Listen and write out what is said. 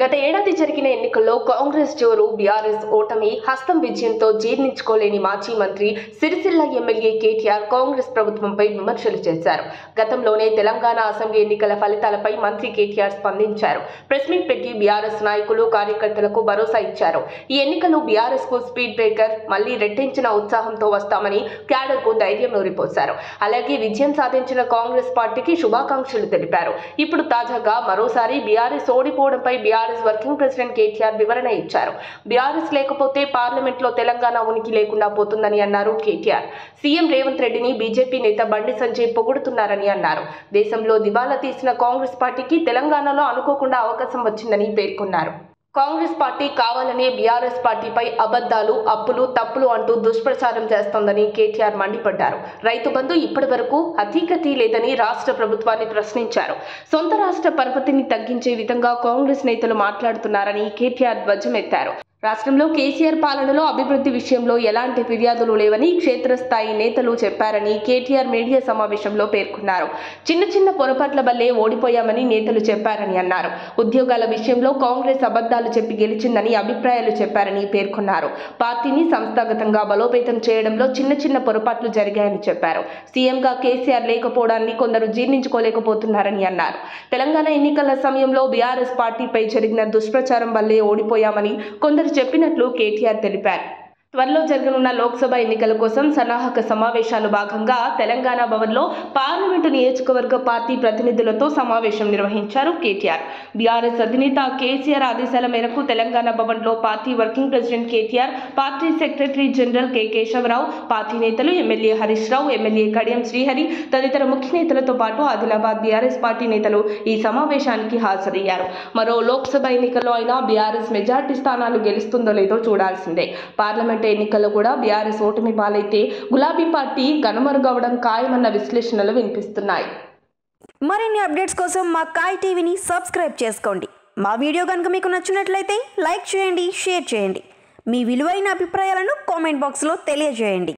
గత ఏడాది జరిగిన ఎన్నికల్లో కాంగ్రెస్ జోరు బీఆర్ఎస్ ఓటమి హస్తం విజయంతో జీర్ణించుకోలేని మాజీ మంత్రి సిరిసిల్ల ఎమ్మెల్యే కేటీఆర్ కాంగ్రెస్ ప్రభుత్వంపై విమర్శలు చేశారు. గతంలోనే తెలంగాణ అసెంబ్లీ ఎన్నికల ఫలితాలపై మంత్రి కేటీఆర్ స్పందించారు. ప్రెస్ మీట్ పెట్టి బీఆర్ఎస్ నాయకులు కార్యకర్తలకు భరోసా ఇచ్చారు. ఈ ఎన్నికలు బీఆర్ఎస్ కు స్పీడ్ బ్రేకర్, మళ్లీ రెట్టించిన ఉత్సాహంతో వస్తామని క్యాడర్ కు ధైర్యం నూరిపోశారు. అలాగే విజయం సాధించిన కాంగ్రెస్ పార్టీకి శుభాకాంక్షలు తెలిపారు. ఇప్పుడు తాజాగా మరోసారి బీఆర్ఎస్ ఓడిపోవడంపై బీఆర్ఎస్ వర్కింగ్ ప్రెసిడెంట్ కేటీఆర్ వివరణ ఇచ్చారు. బీఆర్ఎస్ లేకపోతే పార్లమెంట్ లో తెలంగాణ ఉనికి లేకుండా పోతుందని అన్నారు కేటీఆర్. సీఎం రేవంత్ రెడ్డిని బీజేపీ నేత బండి సంజయ్ పొగుడుతున్నారని అన్నారు. దేశంలో దివాలా తీసిన కాంగ్రెస్ పార్టీకి తెలంగాణలో అనుకోకుండా అవకాశం వచ్చిందని పేర్కొన్నారు. కాంగ్రెస్ పార్టీ కావాలనే బీఆర్ఎస్ పార్టీపై అబద్ధాలు, అప్పులు, తప్పులు అంటూ దుష్ప్రచారం చేస్తోందని కేటీఆర్ మండిపడ్డారు. రైతు బంధు ఇప్పటి వరకు అతీగతి లేదని రాష్ట్ర ప్రభుత్వాన్ని ప్రశ్నించారు. సొంత రాష్ట్ర పరపతిని తగ్గించే విధంగా కాంగ్రెస్ నేతలు మాట్లాడుతున్నారని కేటీఆర్ ధ్వజమెత్తారు. రాష్ట్రంలో కేసీఆర్ పాలనలో అభివృద్ధి విషయంలో ఎలాంటి ఫిర్యాదులు లేవని క్షేత్రస్థాయి నేతలు చెప్పారని కేటీఆర్ మీడియా సమావేశంలో పేర్కొన్నారు. చిన్న చిన్న పొరపాట్ల వల్లే ఓడిపోయామని నేతలు చెప్పారని అన్నారు. ఉద్యోగాల విషయంలో కాంగ్రెస్ అబద్ధాలు చెప్పి గెలిచిందని అభిప్రాయాలు చెప్పారని పేర్కొన్నారు. పార్టీని సంస్థాగతంగా బలోపేతం చేయడంలో చిన్న చిన్న పొరపాట్లు జరిగాయని చెప్పారు. సీఎంగా కేసీఆర్ లేకపోవడాన్ని కొందరు జీర్ణించుకోలేకపోతున్నారని అన్నారు. తెలంగాణ ఎన్నికల సమయంలో బీఆర్ఎస్ పార్టీపై జరిగిన దుష్ప్రచారం వల్లే ఓడిపోయామని కొందరు చెప్పినట్లు కేటీఆర్ తెలిపారు. త్వరలో జరగనున్న లోక్సభ ఎన్నికల కోసం సన్నాహక సమావేశాలు భాగంగా తెలంగాణ భవన్లో పార్లమెంటు నియోజకవర్గ పార్టీ ప్రతినిధులతో సమావేశం నిర్వహించారు కేటీఆర్. బీఆర్ఎస్ అధినేత కేసీఆర్ ఆదేశాల మేరకు తెలంగాణ భవన్లో party working president KTR, party secretary general K Keshavarao, party నేతలు ఎమ్మెల్యే హరీష్ రావు, ఎమ్మెల్యే కడియం శ్రీహరి తదితర ముఖ్య నేతలతో పాటు ఆదిలాబాద్ బీఆర్ఎస్ పార్టీ నేతలు ఈ సమావేశానికి హాజరయ్యారు. మరో లోక్సభ ఎన్నికల్లో అయినా బీఆర్ఎస్ మెజార్టీ స్థానాలు గెలుస్తుందో లేదో చూడాల్సిందే. పార్లమెంట్ ఎన్నికల్లో కూడా బీఆర్ఎస్ ఓటమి పాలైతే గులాబీ పార్టీ కనుమరుగవడం ఖాయమన్న విశ్లేషణలు వినిపిస్తున్నాయి. మరిన్ని అప్డేట్స్ కోసం మా కాయ్ టీవీని సబ్స్క్రైబ్ చేసుకోండి. మా వీడియో కనుక మీకు నచ్చినట్లయితే లైక్ చేయండి, షేర్ చేయండి. మీ విలువైన అభిప్రాయాలను కామెంట్ బాక్స్లో తెలియజేయండి.